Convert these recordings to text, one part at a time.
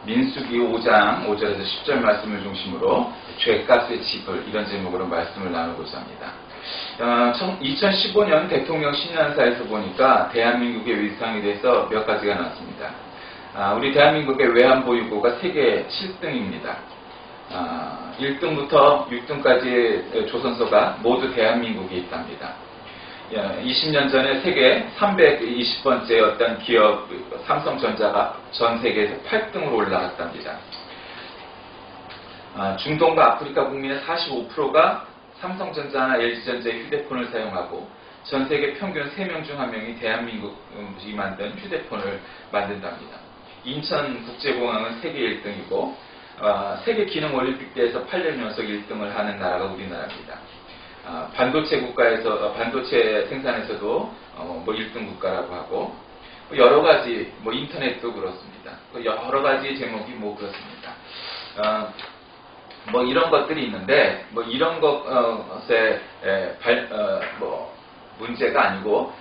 민수기 5장 5절에서 10절 말씀을 중심으로 죄값의 지불 이런 제목으로 말씀을 나누고자 합니다. 2015년 대통령 신년사에서 보니까 대한민국의 위상에 대해서 몇 가지가 나왔습니다. 우리 대한민국의 외환보유고가 세계 7등입니다. 1등부터 6등까지의 조선소가 모두 대한민국에 있답니다. 20년 전에 세계 320번째였던 기업 삼성전자가 전 세계에서 8등으로 올라갔답니다. 중동과 아프리카 국민의 45%가 삼성전자나 LG전자의 휴대폰을 사용하고 전 세계 평균 3명 중 1명이 대한민국이 만든 휴대폰을 만든답니다. 인천국제공항은 세계 1등이고 세계 기능올림픽대에서 8년 연속 1등을 하는 나라가 우리나라입니다. 반도체 국가에서 반도체 생산에서도 1등 국가라고 하고 여러 가지 인터넷도 그렇습니다. 여러 가지 제목이 그렇습니다. 이런 것들이 있는데 이런 것에 문제가 아니고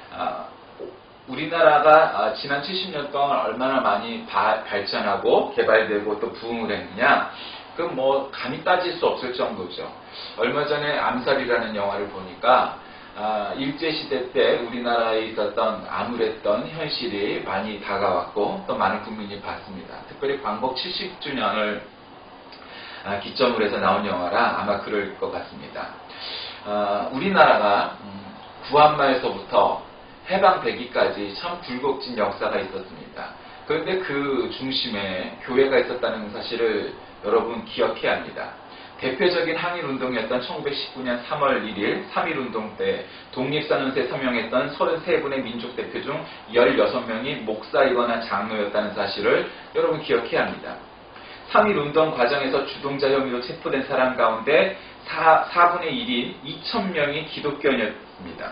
우리나라가 지난 70년 동안 얼마나 많이 발전하고 개발되고 또 부흥을 했느냐, 감히 따질 수 없을 정도죠. 얼마 전에 암살이라는 영화를 보니까 일제시대 때 우리나라에 있었던 암울했던 현실이 많이 다가왔고 또 많은 국민이 봤습니다. 특별히 광복 70주년을 기점으로 해서 나온 영화라 아마 그럴 것 같습니다. 우리나라가 구한말에서부터 해방되기까지 참 굴곡진 역사가 있었습니다. 그런데 그 중심에 교회가 있었다는 사실을 여러분 기억해야 합니다. 대표적인 항일운동이었던 1919년 3월 1일 3.1운동 때 독립선언서에 서명했던 33분의 민족대표 중 16명이 목사이거나 장로였다는 사실을 여러분 기억해야 합니다. 3.1운동 과정에서 주동자 혐의로 체포된 사람 가운데 4분의 1인 2,000명이 기독교인이었습니다.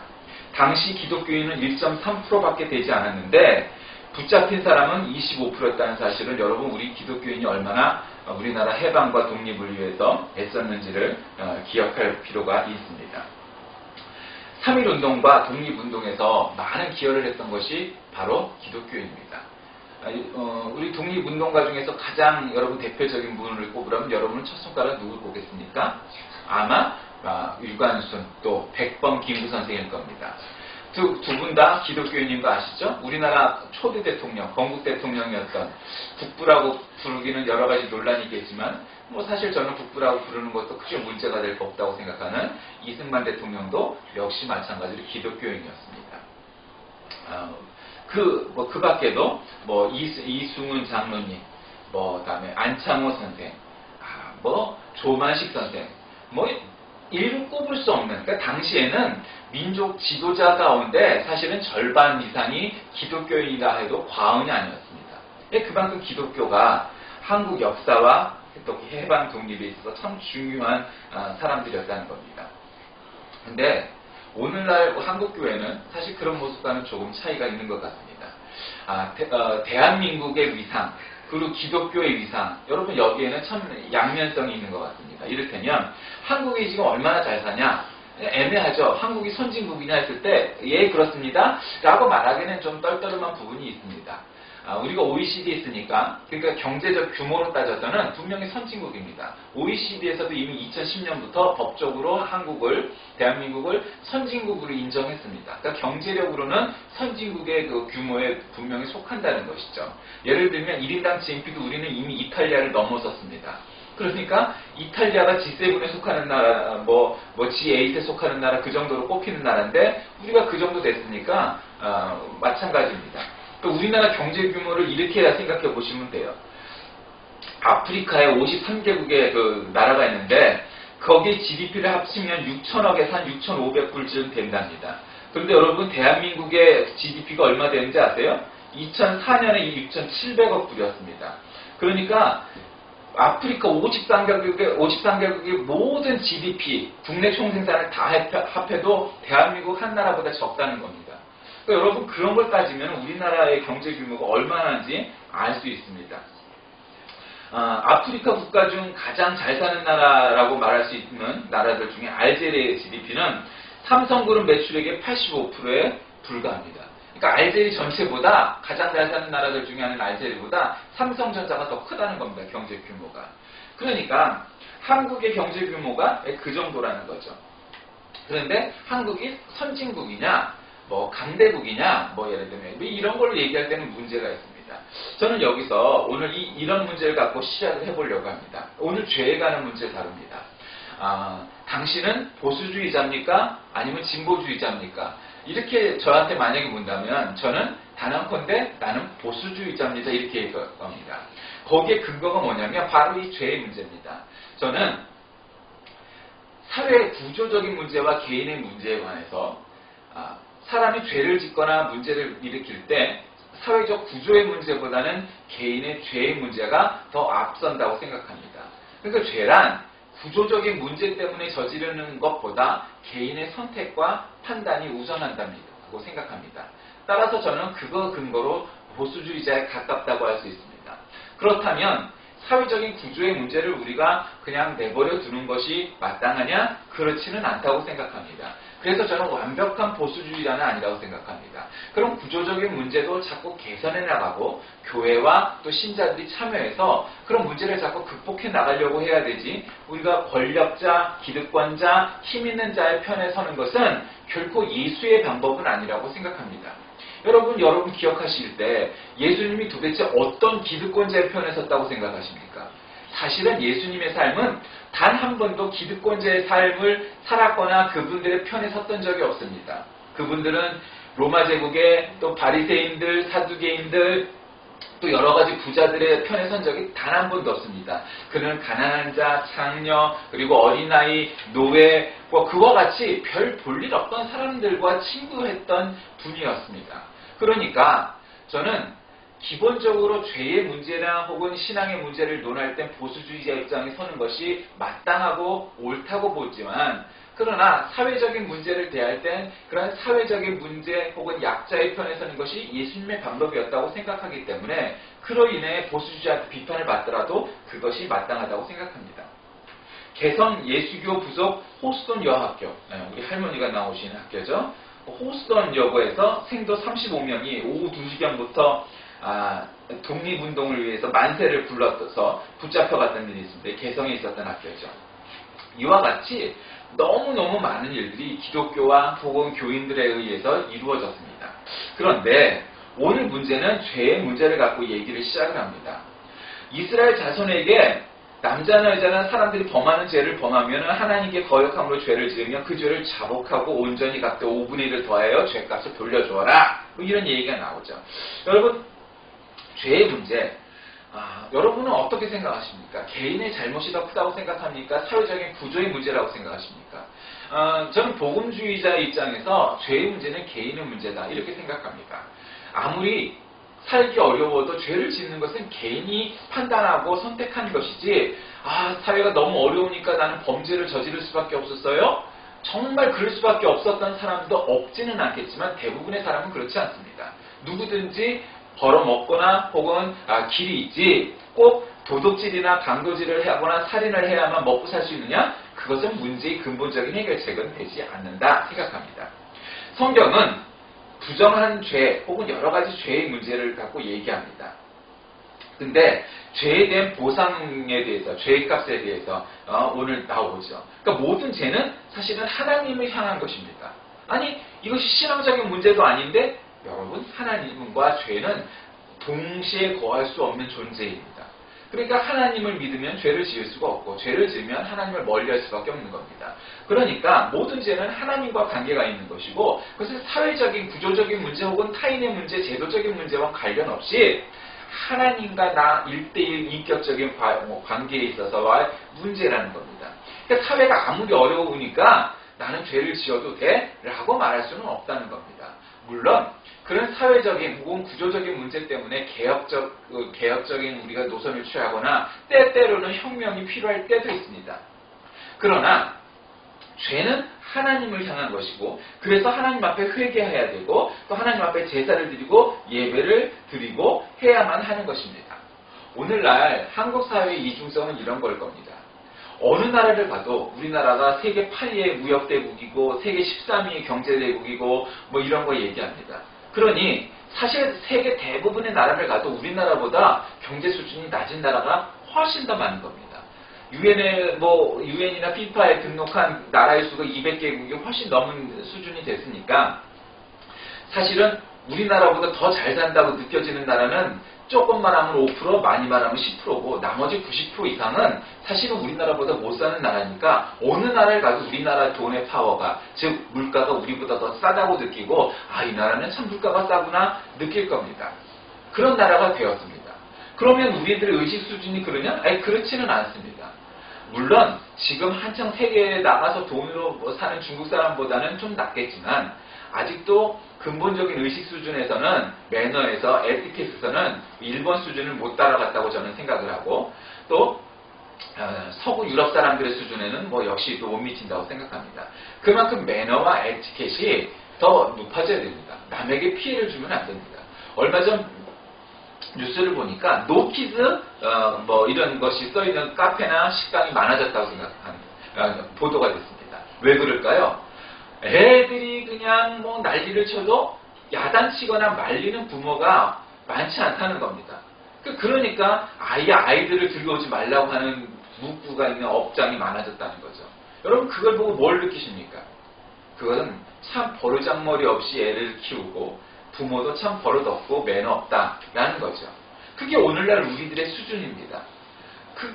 당시 기독교인은 1.3%밖에 되지 않았는데 붙잡힌 사람은 25%였다는 사실을 여러분 우리 기독교인이 얼마나 우리나라 해방과 독립을 위해서 애썼는지를 기억할 필요가 있습니다. 3.1운동과 독립운동에서 많은 기여를 했던 것이 바로 기독교인입니다. 우리 독립운동가 중에서 가장 여러분 대표적인 분을 꼽으라면 여러분은 첫 손가락 누굴 꼽겠습니까? 아마 유관순 또 백범 김구 선생일 겁니다. 두 분 다 기독교인인 거 아시죠? 우리나라 초대 대통령, 건국 대통령이었던 국부라고 부르기는 여러 가지 논란이 있겠지만 사실 저는 국부라고 부르는 것도 크게 문제가 될 거 없다고 생각하는 이승만 대통령도 역시 마찬가지로 기독교인이었습니다. 그 밖에도 이승훈 장로님, 그다음에 안창호 선생, 조만식 선생, 일부 꼽을 수 없는, 그러니까 당시에는 민족 지도자 가운데 사실은 절반 이상이 기독교인이라 해도 과언이 아니었습니다. 그만큼 기독교가 한국 역사와 또 해방 독립에 있어서 참 중요한 사람들이었다는 겁니다. 근데 오늘날 한국교회는 사실 그런 모습과는 조금 차이가 있는 것 같습니다. 대한민국의 위상, 그리고 기독교의 위상, 여러분 여기에는 참 양면성이 있는 것 같습니다. 이를테면 한국이 지금 얼마나 잘 사냐? 애매하죠. 한국이 선진국이냐 했을 때 예 그렇습니다 라고 말하기에는 좀 떨떠름한 부분이 있습니다. 우리가 OECD에 있으니까, 그러니까 경제적 규모로 따져서는 분명히 선진국입니다. OECD에서도 이미 2010년부터 법적으로 대한민국을 선진국으로 인정했습니다. 그러니까 경제력으로는 선진국의 그 규모에 분명히 속한다는 것이죠. 예를 들면 1인당 GNP도 우리는 이미 이탈리아를 넘어섰습니다. 그러니까 이탈리아가 G7에 속하는 나라, G8에 속하는 나라 그 정도로 꼽히는 나라인데 우리가 그 정도 됐으니까 마찬가지입니다. 우리나라 경제 규모를 이렇게 생각해 보시면 돼요. 아프리카에 53개국의 그 나라가 있는데 거기에 GDP를 합치면 6천억에서 한 6,500불쯤 된답니다. 그런데 여러분 대한민국의 GDP가 얼마 되는지 아세요? 2004년에 6,700억 불이었습니다. 그러니까 아프리카 53개국의 모든 GDP, 국내 총생산을 다 합해도 대한민국 한 나라보다 적다는 겁니다. 그러니까 여러분 그런 걸 따지면 우리나라의 경제 규모가 얼마나인지 알 수 있습니다. 아프리카 국가 중 가장 잘 사는 나라라고 말할 수 있는 나라들 중에 알제리의 GDP는 삼성그룹 매출액의 85%에 불과합니다. 그러니까 알제리 전체보다 가장 잘 사는 나라들 중에 하나는 알제리보다 삼성전자가 더 크다는 겁니다. 경제 규모가. 그러니까 한국의 경제 규모가 그 정도라는 거죠. 그런데 한국이 선진국이냐, 뭐 강대국이냐, 뭐 예를 들면 이런 걸로 얘기할 때는 문제가 있습니다. 저는 여기서 오늘 이런 문제를 갖고 시작을 해보려고 합니다. 오늘 죄에 관한 문제 다룹니다. 당신은 보수주의자입니까? 아니면 진보주의자입니까? 이렇게 저한테 만약에 묻는다면 저는 단언컨대 나는 보수주의자입니다. 이렇게 얘기할 겁니다. 거기에 근거가 뭐냐면 바로 이 죄의 문제입니다. 저는 사회 구조적인 문제와 개인의 문제에 관해서 사람이 죄를 짓거나 문제를 일으킬 때 사회적 구조의 문제보다는 개인의 죄의 문제가 더 앞선다고 생각합니다. 그러니까 죄란 구조적인 문제 때문에 저지르는 것보다 개인의 선택과 판단이 우선한다고 생각합니다. 따라서 저는 그거 근거로 보수주의자에 가깝다고 할 수 있습니다. 그렇다면 사회적인 구조의 문제를 우리가 그냥 내버려 두는 것이 마땅하냐? 그렇지는 않다고 생각합니다. 그래서 저는 완벽한 보수주의자는 아니라고 생각합니다. 그럼 구조적인 문제도 자꾸 개선해 나가고 교회와 또 신자들이 참여해서 그런 문제를 자꾸 극복해 나가려고 해야 되지, 우리가 권력자, 기득권자, 힘 있는 자의 편에 서는 것은 결코 예수의 방법은 아니라고 생각합니다. 여러분 기억하실 때 예수님이 도대체 어떤 기득권자의 편에 섰다고 생각하십니까? 사실은 예수님의 삶은 단 한 번도 기득권자의 삶을 살았거나 그분들의 편에 섰던 적이 없습니다. 그분들은 로마 제국의 또 바리새인들, 사두개인들, 또 여러 가지 부자들의 편에 선 적이 단 한 번도 없습니다. 그는 가난한 자, 창녀, 그리고 어린아이, 노예, 그와 같이 별 볼일 없던 사람들과 친구했던 분이었습니다. 그러니까 저는 기본적으로 죄의 문제나 혹은 신앙의 문제를 논할 땐 보수주의자 입장에 서는 것이 마땅하고 옳다고 보지만, 그러나 사회적인 문제를 대할 땐 그런 사회적인 문제 혹은 약자의 편에 서는 것이 예수님의 방법이었다고 생각하기 때문에 그로 인해 보수주의자한테 비판을 받더라도 그것이 마땅하다고 생각합니다. 개성 예수교 부속 호스돈 여학교, 우리 할머니가 나오신 학교죠. 호스돈 여고에서 생도 35명이 오후 2시경부터 독립운동을 위해서 만세를 불러서 붙잡혀갔던 일이 있습니다. 개성에 있었던 학교죠. 이와 같이 너무너무 많은 일들이 기독교와 혹은 교인들에 의해서 이루어졌습니다. 그런데 오늘 문제는 죄의 문제를 갖고 얘기를 시작을 합니다. 이스라엘 자손에게 남자나 여자나 사람들이 범하는 죄를 범하면 하나님께 거역함으로 죄를 지으면 그 죄를 자복하고 온전히 갚되 5분의 1을 더하여 죄값을 돌려주어라. 뭐 이런 얘기가 나오죠. 여러분, 죄의 문제, 여러분은 어떻게 생각하십니까? 개인의 잘못이 더 크다고 생각합니까? 사회적인 구조의 문제라고 생각하십니까? 저는 복음주의자 입장에서 죄의 문제는 개인의 문제다 이렇게 생각합니다. 아무리 살기 어려워도 죄를 짓는 것은 개인이 판단하고 선택한 것이지, 사회가 너무 어려우니까 나는 범죄를 저지를 수밖에 없었어요? 정말 그럴 수밖에 없었던 사람도 없지는 않겠지만 대부분의 사람은 그렇지 않습니다. 누구든지 벌어먹거나 혹은 길이 있지, 꼭 도둑질이나 강도질을 하거나 살인을 해야만 먹고 살 수 있느냐? 그것은 문제의 근본적인 해결책은 되지 않는다 생각합니다. 성경은 부정한 죄 혹은 여러 가지 죄의 문제를 갖고 얘기합니다. 근데 죄에 대한 보상에 대해서, 죄값에 대해서 오늘 나오죠. 그러니까 모든 죄는 사실은 하나님을 향한 것입니다. 아니, 이것이 신앙적인 문제도 아닌데 여러분, 하나님과 죄는 동시에 거할 수 없는 존재입니다. 그러니까 하나님을 믿으면 죄를 지을 수가 없고 죄를 지으면 하나님을 멀리할 수밖에 없는 겁니다. 그러니까 모든 죄는 하나님과 관계가 있는 것이고 그것은 사회적인 구조적인 문제 혹은 타인의 문제, 제도적인 문제와 관련 없이 하나님과 나 1대1 인격적인 관계에 있어서의 문제라는 겁니다. 그러니까 사회가 아무리 어려우니까 나는 죄를 지어도 돼? 라고 말할 수는 없다는 겁니다. 물론 그런 사회적인 혹은 구조적인 문제 때문에 개혁적인 우리가 노선을 취하거나 때때로는 혁명이 필요할 때도 있습니다. 그러나 죄는 하나님을 향한 것이고 그래서 하나님 앞에 회개해야 되고 또 하나님 앞에 제사를 드리고 예배를 드리고 해야만 하는 것입니다. 오늘날 한국 사회의 이중성은 이런 걸 겁니다. 어느 나라를 가도 우리나라가 세계 8위의 무역대국이고 세계 13위의 경제대국이고 뭐 이런 거 얘기합니다. 그러니 사실 세계 대부분의 나라를 가도 우리나라보다 경제 수준이 낮은 나라가 훨씬 더 많은 겁니다. 유엔이나 피파에 등록한 나라의 수가 200개국이 훨씬 넘은 수준이 됐으니까 사실은 우리나라보다 더 잘 산다고 느껴지는 나라는 조금 말하면 5%, 많이 말하면 10%고 나머지 90% 이상은 사실은 우리나라보다 못 사는 나라니까 어느 나라에 가도 우리나라 돈의 파워가, 즉 물가가 우리보다 더 싸다고 느끼고 이 나라는 참 물가가 싸구나 느낄 겁니다. 그런 나라가 되었습니다. 그러면 우리들의 의식 수준이 그러냐? 그렇지는 않습니다. 물론 지금 한창 세계에 나가서 돈으로 사는 중국 사람보다는 좀 낫겠지만 아직도 근본적인 의식 수준에서는 매너에서 에티켓에서는 일본 수준을 못 따라갔다고 저는 생각을 하고 또 서구 유럽 사람들의 수준에는 역시 또 못 미친다고 생각합니다. 그만큼 매너와 에티켓이 더 높아져야 됩니다. 남에게 피해를 주면 안 됩니다. 얼마 전 뉴스를 보니까 노키즈 이런 것이 써있는 카페나 식당이 많아졌다고 생각하는 보도가 됐습니다. 왜 그럴까요? 애들이 그냥 난리를 쳐도 야단치거나 말리는 부모가 많지 않다는 겁니다. 그러니까 아이들을 들여오지 말라고 하는 문구가 있는 업장이 많아졌다는 거죠. 여러분 그걸 보고 뭘 느끼십니까? 그것은 참 버르장머리 없이 애를 키우고 부모도 참 버릇없고 매너 없다라는 거죠. 그게 오늘날 우리들의 수준입니다.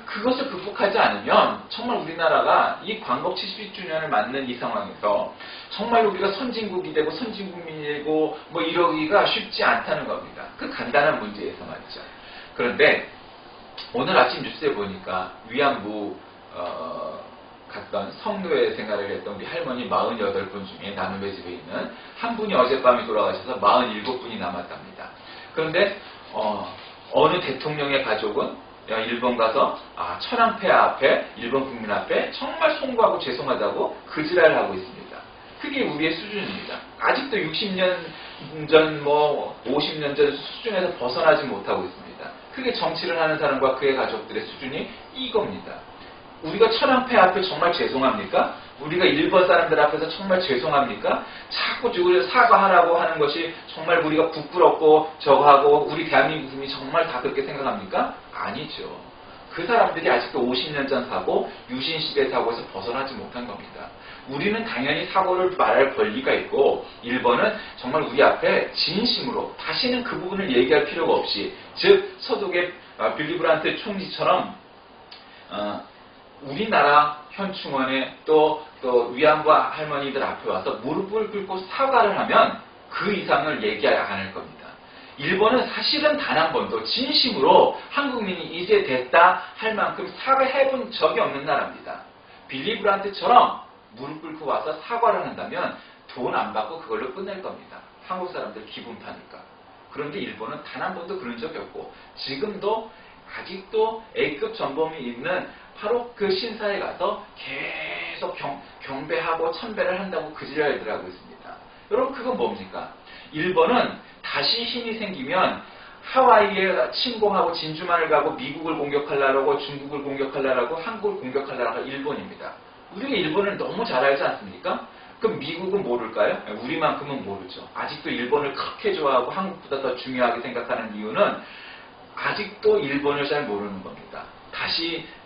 그것을 극복하지 않으면 정말 우리나라가 이 광복 70주년을 맞는 이 상황에서 정말 우리가 선진국이 되고 선진국민이 되고 이러기가 쉽지 않다는 겁니다. 그 간단한 문제에서 말이죠. 그런데 오늘 아침 뉴스에 보니까 위안부 갔던 성노예 생활을 했던 우리 할머니 48분 중에 나눔의 집에 있는 한 분이 어젯밤에 돌아가셔서 47분이 남았답니다. 그런데 어느 대통령의 가족은 일본 가서 천황폐하 앞에 일본 국민 앞에 정말 송구하고 죄송하다고 그지랄을 하고 있습니다. 그게 우리의 수준입니다. 아직도 60년 전 50년 전 수준에서 벗어나지 못하고 있습니다. 그게 정치를 하는 사람과 그의 가족들의 수준이 이겁니다. 우리가 천황폐하 앞에 정말 죄송합니까? 우리가 일본 사람들 앞에서 정말 죄송합니까? 자꾸 우리를 사과하라고 하는 것이 정말 우리가 부끄럽고 저거하고 우리 대한민국이 정말 다 그렇게 생각합니까? 아니죠. 그 사람들이 아직도 50년 전 사고 유신시대 사고에서 벗어나지 못한 겁니다. 우리는 당연히 사고를 말할 권리가 있고 일본은 정말 우리 앞에 진심으로 다시는 그 부분을 얘기할 필요가 없이 즉 서독의 빌리 브란트 총리처럼 우리나라 현충원에 또 위안부 할머니들 앞에 와서 무릎을 꿇고 사과를 하면 그 이상을 얘기 안 할 겁니다. 일본은 사실은 단 한 번도 진심으로 한국민이 이제 됐다 할 만큼 사과해본 적이 없는 나라입니다. 빌리 브란트처럼 무릎 꿇고 와서 사과를 한다면 돈 안 받고 그걸로 끝낼 겁니다. 한국 사람들 기분 타니까. 그런데 일본은 단 한 번도 그런 적이 없고 지금도 아직도 A급 전범이 있는 바로 그 신사에 가서 계속 경배하고 참배를 한다고 그지랄들 하고 있습니다. 여러분 그건 뭡니까? 일본은 다시 힘이 생기면 하와이에 침공하고 진주만을 가고 미국을 공격하려고 중국을 공격하려고 한국을 공격하려고 일본입니다. 우리가 일본을 너무 잘 알지 않습니까? 그럼 미국은 모를까요? 우리만큼은 모르죠. 아직도 일본을 그렇게 좋아하고 한국보다 더 중요하게 생각하는 이유는 아직도 일본을 잘 모르는 겁니다.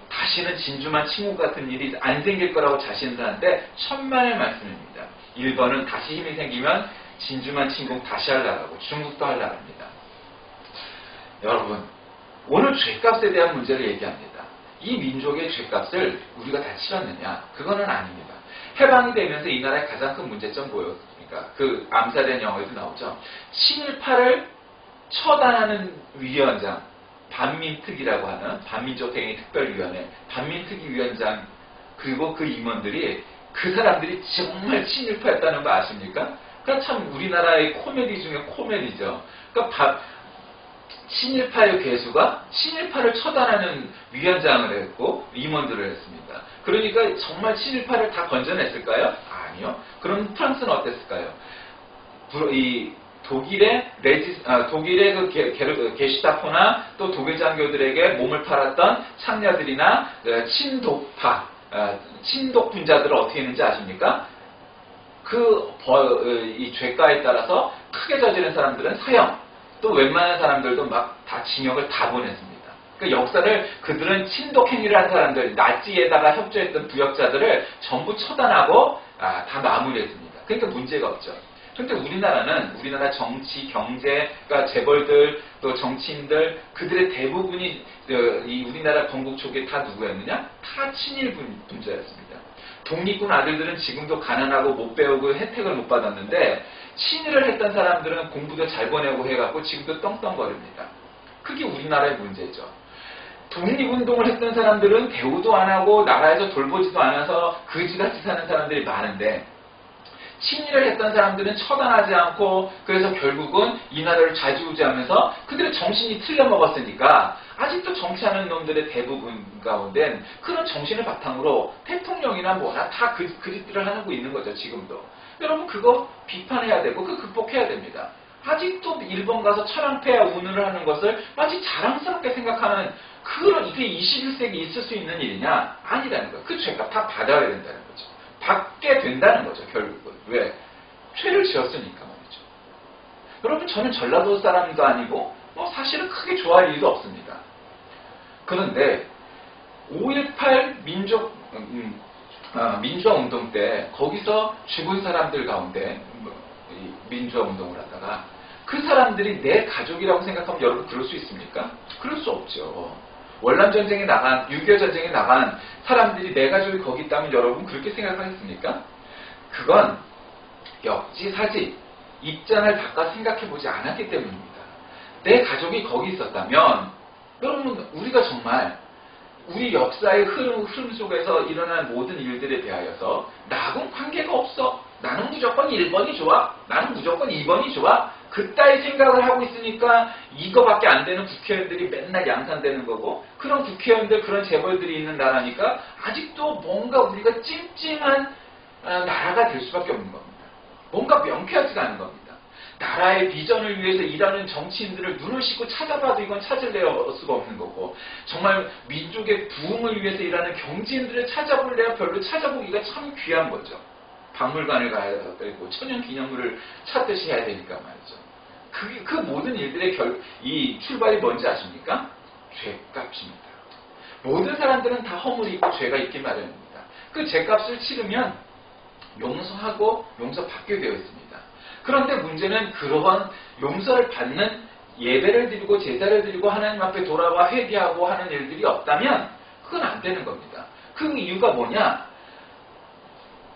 다시는 진주만 침공 같은 일이 안 생길 거라고 자신들한테 천만의 말씀입니다. 일본은 다시 힘이 생기면 진주만 침공 다시 하려고 중국도 하려고 합니다. 여러분 오늘 죄값에 대한 문제를 얘기합니다. 이 민족의 죄값을 우리가 다 치렀느냐? 그거는 아닙니다. 해방이 되면서 이 나라의 가장 큰 문제점 뭐였습니까? 그 암살된 영화에도 나오죠. 친일파를 처단하는 위원장 반민특위라고 하는 반민족행위 특별위원회 반민특위위원장 그리고 그 임원들이 그 사람들이 정말 친일파였다는 거 아십니까? 그러니까 참 우리나라의 코미디 중에 코미디죠. 그러니까 친일파의 괴수가 친일파를 처단하는 위원장을 했고 임원들을 했습니다. 그러니까 정말 친일파를 다 건져냈을까요? 아니요. 그럼 프랑스는 어땠을까요? 독일의 그 게슈타포나 또 독일 장교들에게 몸을 팔았던 창녀들이나 친독 분자들을 어떻게 했는지 아십니까? 이 죄가에 따라서 크게 저지른 사람들은 사형, 또 웬만한 사람들도 막 다 징역을 다 보냈습니다. 그 역사를 그들은 친독 행위를 한 사람들, 나치에다가 협조했던 부역자들을 전부 처단하고 다 마무리했습니다. 그러니까 문제가 없죠. 그런데 우리나라 정치, 경제, 그러니까 재벌들, 또 정치인들, 그들의 대부분이 이 우리나라 건국 초기에 다 누구였느냐? 다 친일 분자였습니다. 독립군 아들들은 지금도 가난하고 못 배우고 혜택을 못 받았는데 친일을 했던 사람들은 공부도 잘 보내고 해갖고 지금도 떵떵거립니다. 그게 우리나라의 문제죠. 독립운동을 했던 사람들은 대우도 안 하고 나라에서 돌보지도 않아서 거지같이 사는 사람들이 많은데 친일을 했던 사람들은 처단하지 않고 그래서 결국은 이 나라를 좌지우지하면서 그들의 정신이 틀려먹었으니까 아직도 정치하는 놈들의 대부분 가운데 그런 정신을 바탕으로 대통령이나 뭐나 다 그짓들을 하고 있는 거죠. 지금도. 여러분 그거 비판해야 되고 그거 극복해야 됩니다. 아직도 일본 가서 천황폐하 운운을 하는 것을 마치 자랑스럽게 생각하는 그런 이게 21세기에 있을 수 있는 일이냐? 아니라는 거예요. 그 죄값 다 받아야 된다는 거죠. 받게 된다는 거죠. 결국은. 왜? 죄를 지었으니까 말이죠. 여러분 저는 전라도 사람도 아니고 사실은 크게 좋아할 일도 없습니다. 그런데 5.18 민주화 운동 때 거기서 죽은 사람들 가운데 민주화 운동을 하다가 그 사람들이 내 가족이라고 생각하면 여러분 그럴 수 있습니까? 그럴 수 없죠. 월남전쟁에 나간 6.25 전쟁에 나간 사람들이 내 가족이 거기 있다면 여러분 그렇게 생각하겠습니까? 그건 역지사지 입장을 바꿔 생각해보지 않았기 때문입니다. 내 가족이 거기 있었다면 여러분 우리가 정말 우리 역사의 흐름 속에서 일어난 모든 일들에 대하여서 나하고는 관계가 없어. 나는 무조건 1번이 좋아. 나는 무조건 2번이 좋아. 그따위 생각을 하고 있으니까 이거밖에 안 되는 국회의원들이 맨날 양산되는 거고 그런 국회의원들 그런 재벌들이 있는 나라니까 아직도 뭔가 우리가 찜찜한 나라가 될 수밖에 없는 겁니다. 뭔가 명쾌하지가 않은 겁니다. 나라의 비전을 위해서 일하는 정치인들을 눈을 씻고 찾아봐도 이건 찾을 수가 없는 거고 정말 민족의 부흥을 위해서 일하는 경제인들을 찾아볼래야 별로 찾아보기가 참 귀한 거죠. 박물관을 가야 되고 천연기념물을 찾듯이 해야 되니까 말이죠. 그 모든 일들의 이 출발이 뭔지 아십니까? 죄값입니다. 모든 사람들은 다 허물이 있고 죄가 있기 마련입니다. 그 죄값을 치르면 용서하고 용서받게 되어 있습니다. 그런데 문제는 그러한 용서를 받는 예배를 드리고 제사를 드리고 하나님 앞에 돌아와 회개하고 하는 일들이 없다면 그건 안 되는 겁니다. 그 이유가 뭐냐?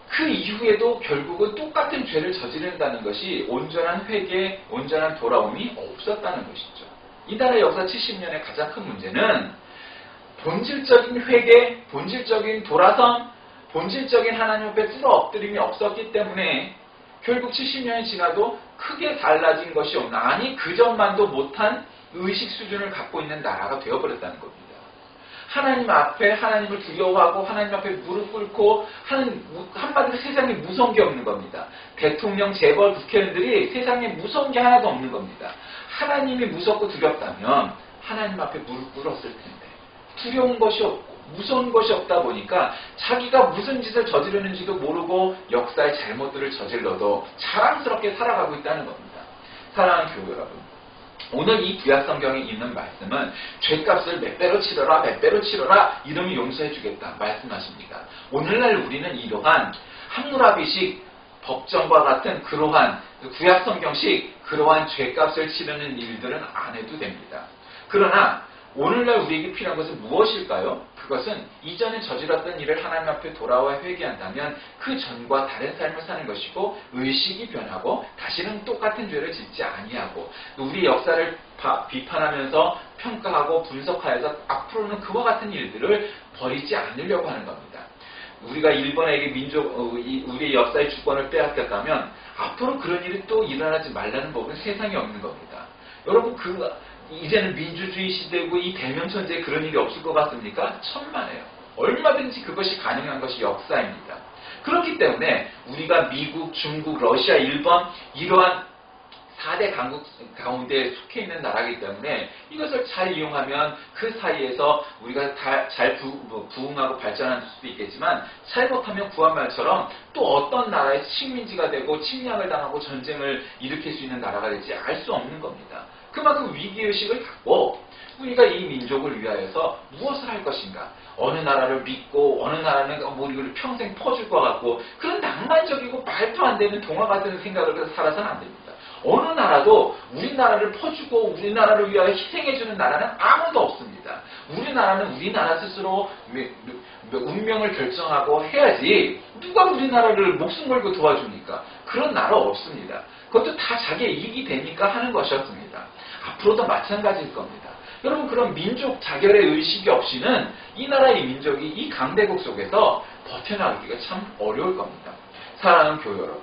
그 이후에도 결국은 똑같은 죄를 저지른다는 것이 온전한 회개, 온전한 돌아옴이 없었다는 것이죠. 이 나라 역사 70년의 가장 큰 문제는 본질적인 회개, 본질적인 돌아선, 본질적인 하나님 앞에 뚫어 엎드림이 없었기 때문에 결국 70년이 지나도 크게 달라진 것이 없나. 아니 그전만도 못한 의식 수준을 갖고 있는 나라가 되어버렸다는 겁니다. 하나님 앞에 하나님을 두려워하고 하나님 앞에 무릎 꿇고 하는 한마디로 세상에 무서운 게 없는 겁니다. 대통령, 재벌, 국회의원들이 세상에 무서운 게 하나도 없는 겁니다. 하나님이 무섭고 두렵다면 하나님 앞에 무릎 꿇었을 텐데 두려운 것이 없고 무서운 것이 없다 보니까 자기가 무슨 짓을 저지르는지도 모르고 역사의 잘못들을 저질러도 자랑스럽게 살아가고 있다는 겁니다. 사랑하는 교회 여러분, 오늘 이 구약성경에 있는 말씀은 죄값을 몇 배로 치러라 몇 배로 치러라 이러면 용서해 주겠다 말씀하십니다. 오늘날 우리는 이러한 함무라비식 법정과 같은 그러한 구약성경식 그러한 죄값을 치르는 일들은 안 해도 됩니다. 그러나 오늘날 우리에게 필요한 것은 무엇일까요? 그것은 이전에 저질렀던 일을 하나님 앞에 돌아와 회개한다면 그 전과 다른 삶을 사는 것이고 의식이 변하고 다시는 똑같은 죄를 짓지 아니하고 우리 역사를 비판하면서 평가하고 분석하여서 앞으로는 그와 같은 일들을 버리지 않으려고 하는 겁니다. 우리가 일본에게 우리의 역사의 주권을 빼앗겼다면 앞으로 그런 일이 또 일어나지 말라는 법은 세상에 없는 겁니다. 여러분 이제는 민주주의 시대고 이 대명천지에 그런 일이 없을 것 같습니까? 천만에요. 얼마든지 그것이 가능한 것이 역사입니다. 그렇기 때문에 우리가 미국, 중국, 러시아, 일본 이러한 4대 강국 가운데 속해 있는 나라이기 때문에 이것을 잘 이용하면 그 사이에서 우리가 잘 부흥하고 발전할 수도 있겠지만 잘못하면 구한말처럼 또 어떤 나라의 식민지가 되고 침략을 당하고 전쟁을 일으킬 수 있는 나라가 될지 알 수 없는 겁니다. 그만큼 위기의식을 갖고 우리가 이 민족을 위하여서 무엇을 할 것인가, 어느 나라를 믿고 어느 나라는 우리를 평생 퍼줄 것 같고 그런 낭만적이고 말도 안 되는 동화 같은 생각을 살아서는 안 됩니다. 어느 나라도 우리나라를 퍼주고 우리나라를 위하여 희생해주는 나라는 아무도 없습니다. 우리나라는 우리나라 스스로 운명을 결정하고 해야지 누가 우리나라를 목숨 걸고 도와줍니까? 그런 나라 없습니다. 그것도 다 자기의 이익이 되니까 하는 것이었습니다. 앞으로도 마찬가지일 겁니다. 여러분, 그런 민족 자결의 의식이 없이는 이 나라의 민족이 이 강대국 속에서 버텨나가기가 참 어려울 겁니다. 사랑하는 교회 여러분,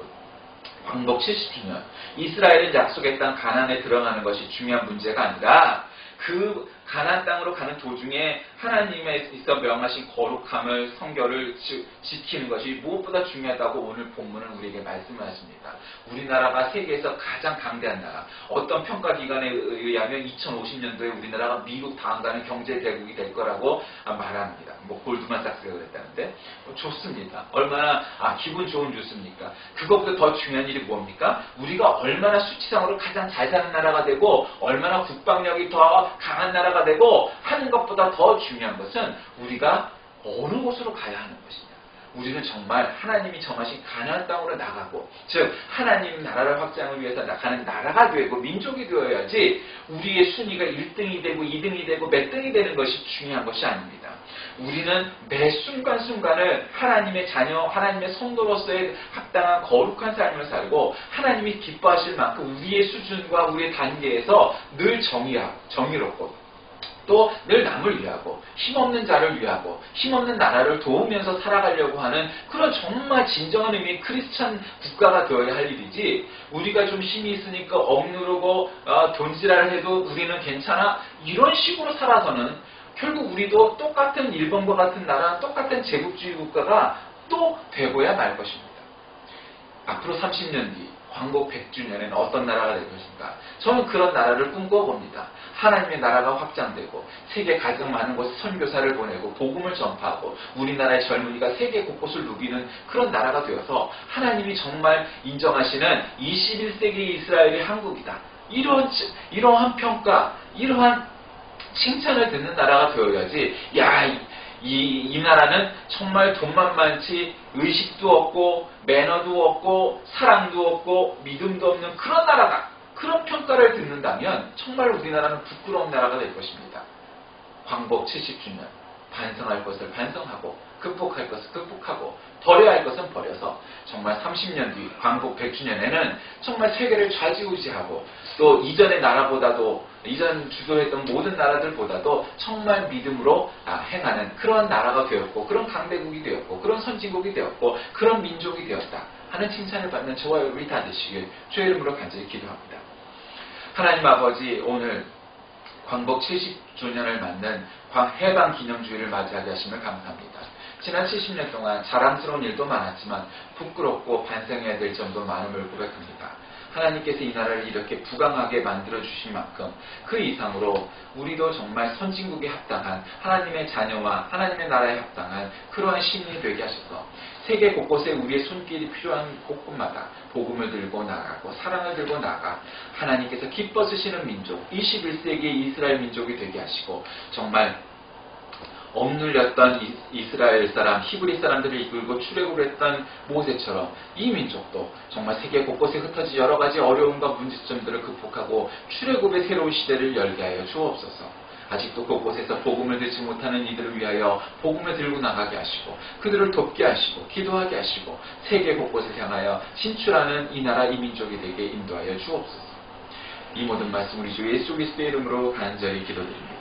광복 70주년, 이스라엘은 약속의 땅 가나안에 들어가는 것이 중요한 문제가 아니라 그 가나안 땅으로 가는 도중에 하나님에 있어 명하신 거룩함을, 성결을 지키는 것이 무엇보다 중요하다고 오늘 본문은 우리에게 말씀을 하십니다. 우리나라가 세계에서 가장 강대한 나라, 어떤 평가기관에 의하면 2050년도에 우리나라가 미국 다음 가는 경제대국이 될 거라고 말합니다. 골드만삭스가 그랬다는데 좋습니다. 얼마나 기분 좋은 뉴스입니까? 그것보다 더 중요한 일이 뭡니까? 우리가 얼마나 수치상으로 가장 잘 사는 나라가 되고 얼마나 국방력이 더 강한 나라가 되고 하는 것보다 더 중요한 것은 우리가 어느 곳으로 가야 하는 것이냐. 우리는 정말 하나님이 정하신 가나안 땅으로 나가고, 즉 하나님 나라를 확장을 위해서 나가는 나라가 되고 민족이 되어야지 우리의 순위가 1등이 되고 2등이 되고 몇 등이 되는 것이 중요한 것이 아닙니다. 우리는 매 순간순간을 하나님의 자녀, 하나님의 성도로서의 합당한 거룩한 삶을 살고 하나님이 기뻐하실 만큼 우리의 수준과 우리의 단계에서 늘 정의롭고 또 늘 남을 위하고 힘없는 자를 위하고 힘없는 나라를 도우면서 살아가려고 하는 그런 정말 진정한 의미의 크리스찬 국가가 되어야 할 일이지, 우리가 좀 힘이 있으니까 억누르고 돈지랄을 해도 우리는 괜찮아 이런 식으로 살아서는 결국 우리도 똑같은 일본과 같은 나라, 똑같은 제국주의 국가가 또 되고야 말 것입니다. 앞으로 30년 뒤 광복 100주년에는 어떤 나라가 될 것인가? 저는 그런 나라를 꿈꿔봅니다. 하나님의 나라가 확장되고 세계 가장 많은 곳에 선교사를 보내고 복음을 전파하고 우리나라의 젊은이가 세계 곳곳을 누비는 그런 나라가 되어서 하나님이 정말 인정하시는 21세기 이스라엘이 한국이다. 이러한 평가, 이러한 칭찬을 듣는 나라가 되어야지, 이 나라는 정말 돈만 많지 의식도 없고 매너도 없고 사랑도 없고 믿음도 없는 그런 나라다. 그런 평가를 듣는다면 정말 우리나라는 부끄러운 나라가 될 것입니다. 광복 70주년, 반성할 것을 반성하고 극복할 것을 극복하고 버려야 할 것은 버려서 정말 30년 뒤 광복 100주년에는 정말 세계를 좌지우지하고 또 이전의 나라보다도, 이전 주도했던 모든 나라들보다도 정말 믿음으로 행하는 그런 나라가 되었고, 그런 강대국이 되었고, 그런 선진국이 되었고, 그런 민족이 되었다 하는 칭찬을 받는 저와 여러분이 다 되시길 주의 이름으로 간절히 기도합니다. 하나님 아버지, 오늘 광복 70주년을 맞는 해방기념주의를 맞이하게 하심을 감사합니다. 지난 70년 동안 자랑스러운 일도 많았지만 부끄럽고 반성해야 될 점도 많음을 고백합니다. 하나님께서 이 나라를 이렇게 부강하게 만들어주신 만큼 그 이상으로 우리도 정말 선진국에 합당한 하나님의 자녀와 하나님의 나라에 합당한 그러한 시민이 되게 하셔서 세계 곳곳에 우리의 손길이 필요한 곳곳마다 복음을 들고 나가고 사랑을 들고 나가 하나님께서 기뻐 쓰시는 민족, 21세기의 이스라엘 민족이 되게 하시고 정말 억눌렸던 이스라엘 사람, 히브리 사람들을 이끌고 출애굽을 했던 모세처럼 이 민족도 정말 세계 곳곳에 흩어진 여러 가지 어려움과 문제점들을 극복하고 출애굽의 새로운 시대를 열게 하여 주옵소서. 아직도 그곳에서 복음을 듣지 못하는 이들을 위하여 복음을 들고 나가게 하시고 그들을 돕게 하시고 기도하게 하시고 세계 곳곳을 향하여 진출하는 이 나라 이 민족이 되게 인도하여 주옵소서. 이 모든 말씀 우리 주 예수 그리스도의 이름으로 간절히 기도드립니다.